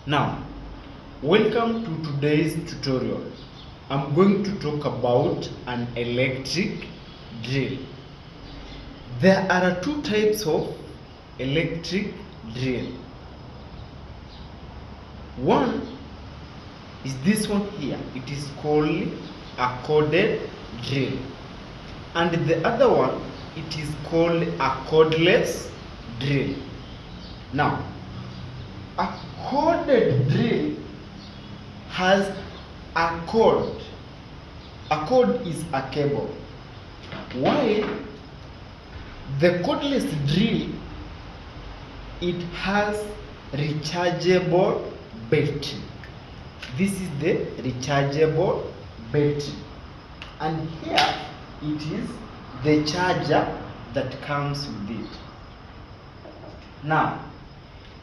Now, welcome to today's tutorial. I'm going to talk about an electric drill. There are two types of electric drill. One is this one here. It is called a corded drill. And the other one, it is called a cordless drill. Now, a corded drill has a cord. A cord is a cable. While the cordless drill, it has rechargeable battery. This is the rechargeable battery. And here it is the charger that comes with it. Now,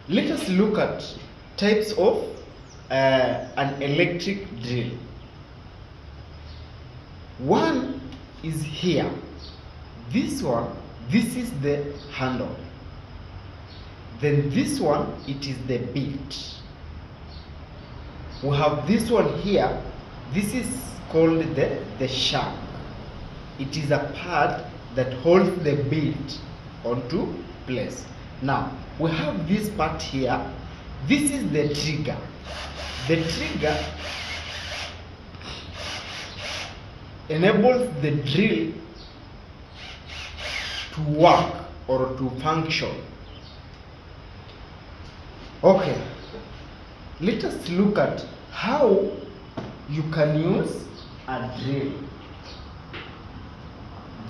let us look at types of an electric drill. One is here. This one, this is the handle. Then this one, it is the bit. We have this one here. This is called the shank. It is a pad that holds the bit onto place. Now, we have this part here. This is the trigger. The trigger enables the drill to work or to function. Okay, let us look at how you can use a drill.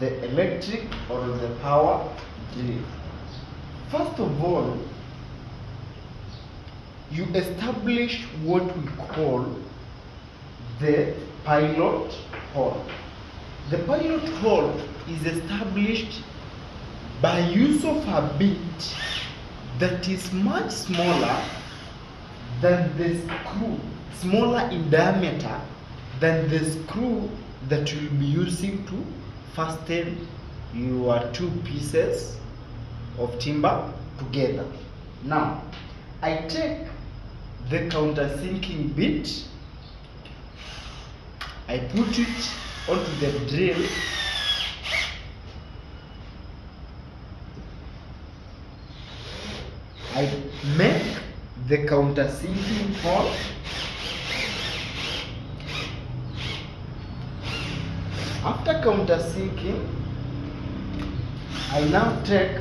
The electric or the power drill. First of all, you establish what we call the pilot hole. The pilot hole is established by use of a bit that is much smaller than the screw, smaller in diameter than the screw that you'll be using to fasten your two pieces of timber together. Now, I take the countersinking bit, I put it onto the drill, I make the countersinking hole, after countersinking, I now take